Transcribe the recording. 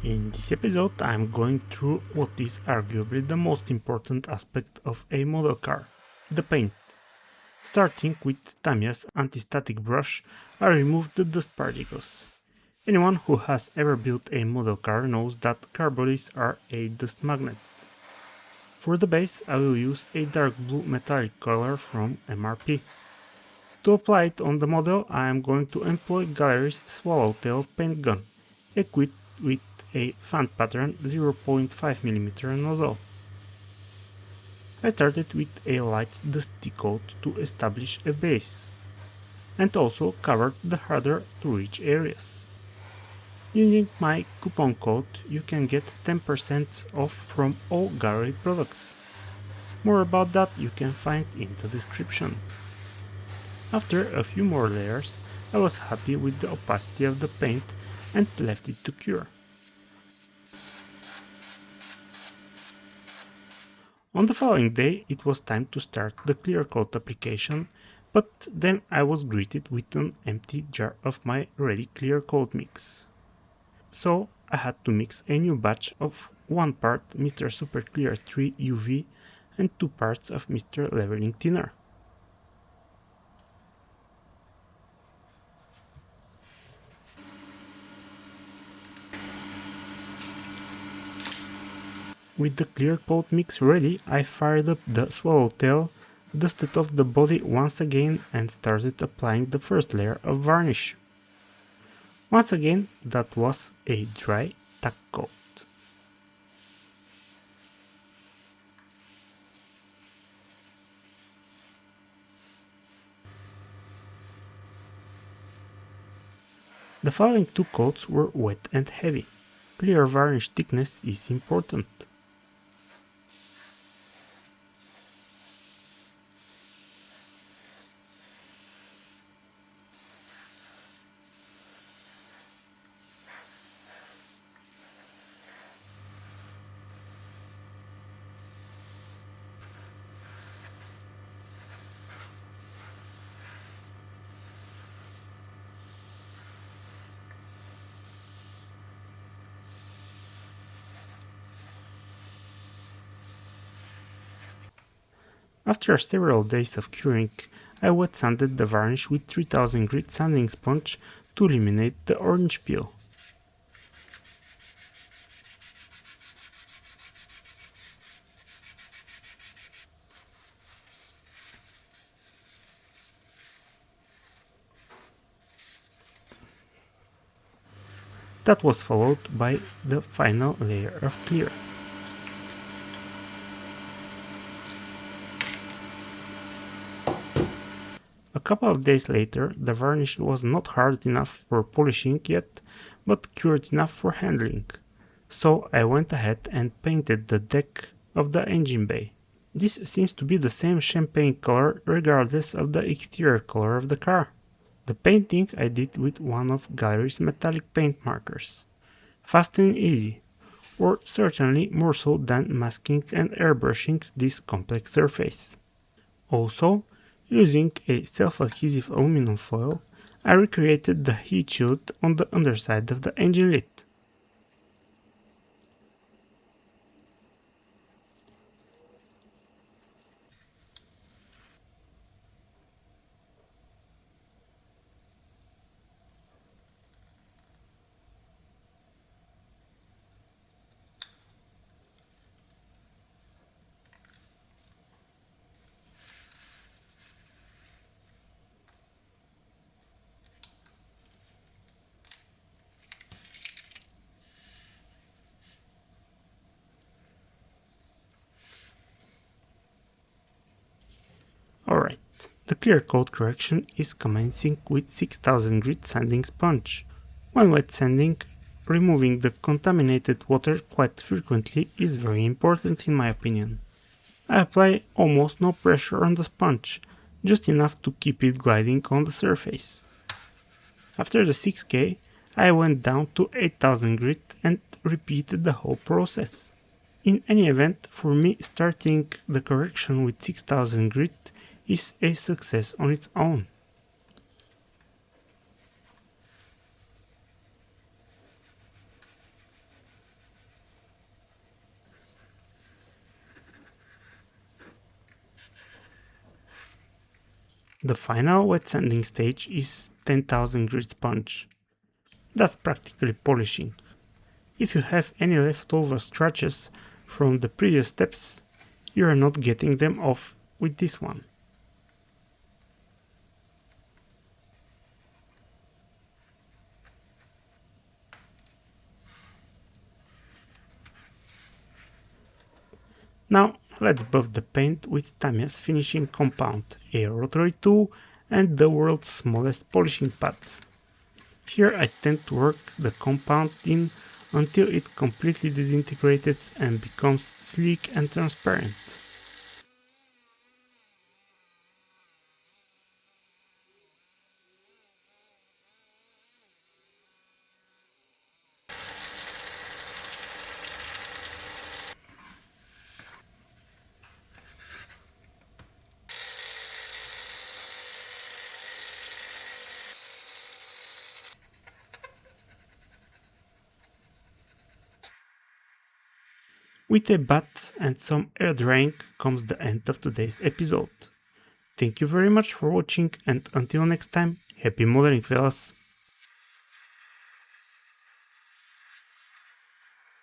In this episode, I'm going through what is arguably the most important aspect of a model car, the paint. Starting with Tamiya's anti-static brush, I remove the dust particles. Anyone who has ever built a model car knows that car bodies are a dust magnet. For the base, I will use a dark blue metallic color from MRP. To apply it on the model, I am going to employ Gallery's Swallowtail paint gun, equipped with a fan pattern 0.5mm nozzle. I started with a light dusty coat to establish a base, and also covered the harder to reach areas. Using my coupon code, you can get 10% off from all Gallery products. More about that you can find in the description. After a few more layers, I was happy with the opacity of the paint and left it to cure. On the following day, it was time to start the clear coat application, but then I was greeted with an empty jar of my ready clear coat mix. So I had to mix a new batch of 1 part Mr. Super Clear 3 UV and 2 parts of Mr. Leveling Thinner. With the clear coat mix ready, I fired up the Swallowtail, dusted off the body once again and started applying the first layer of varnish. Once again, that was a dry tack coat. The following two coats were wet and heavy. Clear varnish thickness is important. After several days of curing, I wet sanded the varnish with 3000 grit sanding sponge to eliminate the orange peel. That was followed by the final layer of clear. A couple of days later, the varnish was not hard enough for polishing yet, but cured enough for handling. So I went ahead and painted the deck of the engine bay. This seems to be the same champagne color regardless of the exterior color of the car. The painting I did with one of Gallery's metallic paint markers. Fast and easy, or certainly more so than masking and airbrushing this complex surface. Also, using a self-adhesive aluminum foil, I recreated the heat shield on the underside of the engine lid. Alright, the clear coat correction is commencing with 6000 grit sanding sponge. When wet sanding, removing the contaminated water quite frequently is very important in my opinion. I apply almost no pressure on the sponge, just enough to keep it gliding on the surface. After the 6K, I went down to 8000 grit and repeated the whole process. In any event, for me starting the correction with 6000 grit is a success on its own. The final wet sanding stage is 10,000 grit sponge. That's practically polishing. If you have any leftover scratches from the previous steps, you are not getting them off with this one. Now let's buff the paint with Tamiya's finishing compound, a rotary tool and the world's smallest polishing pads. Here I tend to work the compound in until it completely disintegrates and becomes sleek and transparent. With a bath and some air drying comes the end of today's episode. Thank you very much for watching and until next time, happy modeling fellas!